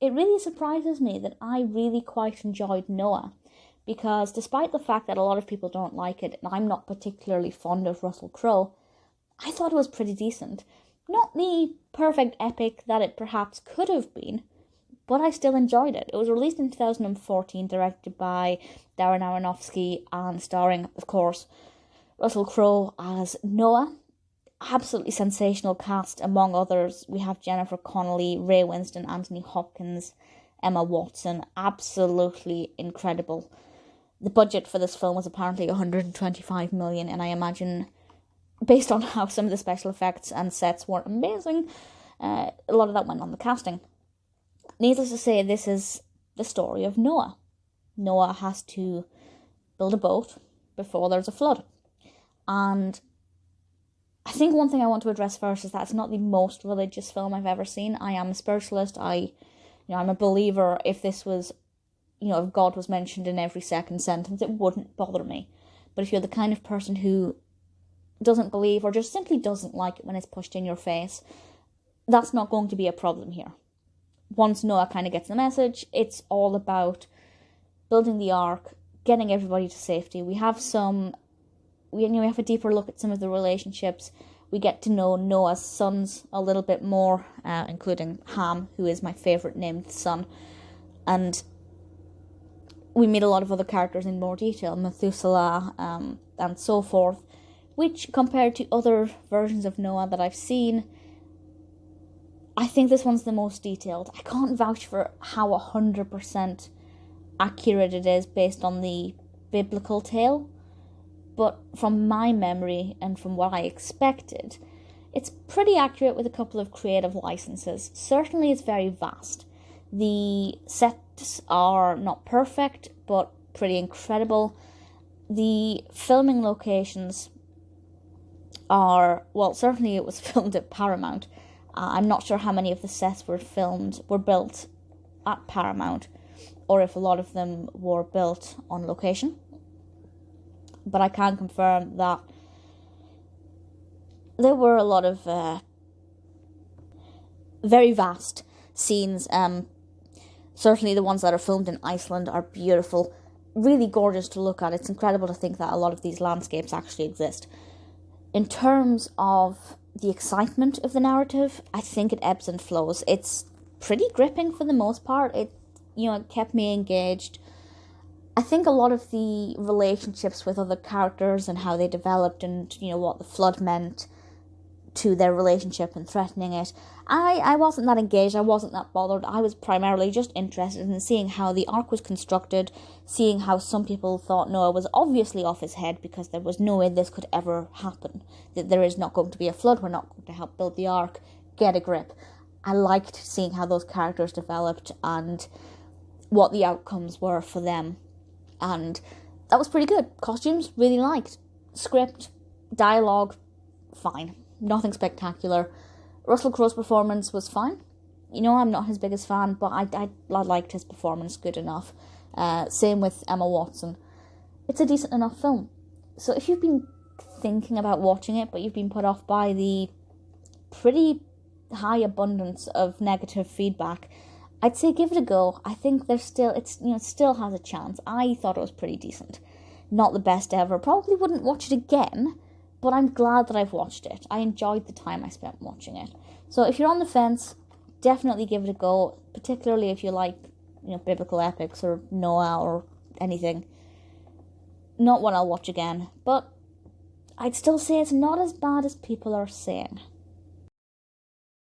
it really surprises me that I really quite enjoyed Noah, because despite the fact that a lot of people don't like it, and I'm not particularly fond of Russell Crowe, I thought it was pretty decent. Not the perfect epic that it perhaps could have been, but I still enjoyed it. It was released in 2014, directed by Darren Aronofsky, and starring, of course, Russell Crowe as Noah. Absolutely sensational cast. Among others, we have Jennifer Connelly, Ray Winstone, Anthony Hopkins, Emma Watson. Absolutely incredible. The budget for this film was apparently $125 million, and I imagine, based on how some of the special effects and sets were amazing, a lot of that went on the casting. Needless to say, this is the story of Noah. Noah has to build a boat before there's a flood. And I think one thing I want to address first is that it's not the most religious film I've ever seen. I am a spiritualist. I'm a believer. If this was, if God was mentioned in every second sentence, it wouldn't bother me. But if you're the kind of person who doesn't believe or just simply doesn't like it when it's pushed in your face, that's not going to be a problem here. Once Noah kind of gets the message, it's all about building the ark, getting everybody to safety. We have a deeper look at some of the relationships. We get to know Noah's sons a little bit more, including Ham, who is my favourite named son. And we meet a lot of other characters in more detail, Methuselah, and so forth, which, compared to other versions of Noah that I've seen, I think this one's the most detailed. I can't vouch for how 100% accurate it is based on the biblical tale, but from my memory and from what I expected, it's pretty accurate with a couple of creative licenses. Certainly it's very vast. The sets are not perfect, but pretty incredible. The filming locations are, well, certainly it was filmed at Paramount. I'm not sure how many of the sets were built at Paramount, or if a lot of them were built on location. But I can confirm that there were a lot of very vast scenes. Certainly the ones that are filmed in Iceland are beautiful, really gorgeous to look at. It's incredible to think that a lot of these landscapes actually exist. In terms of the excitement of the narrative, I think it ebbs and flows. It's pretty gripping for the most part. It kept me engaged. I think a lot of the relationships with other characters and how they developed and, what the flood meant to their relationship and threatening it, I wasn't that engaged, I wasn't that bothered. I was primarily just interested in seeing how the ark was constructed, seeing how some people thought Noah was obviously off his head because there was no way this could ever happen, that there is not going to be a flood, we're not going to help build the ark, get a grip. I liked seeing how those characters developed and what the outcomes were for them. And that was pretty good. Costumes, really liked. Script, dialogue, fine. Nothing spectacular. Russell Crowe's performance was fine. I'm not his biggest fan, but I liked his performance good enough. Same with Emma Watson. It's a decent enough film. So if you've been thinking about watching it, but you've been put off by the pretty high abundance of negative feedback, I'd say give it a go. I think it still has a chance. I thought it was pretty decent. Not the best ever. Probably wouldn't watch it again, but I'm glad that I've watched it. I enjoyed the time I spent watching it. So if you're on the fence, definitely give it a go, particularly if you like, biblical epics or Noah or anything. Not one I'll watch again, but I'd still say it's not as bad as people are saying.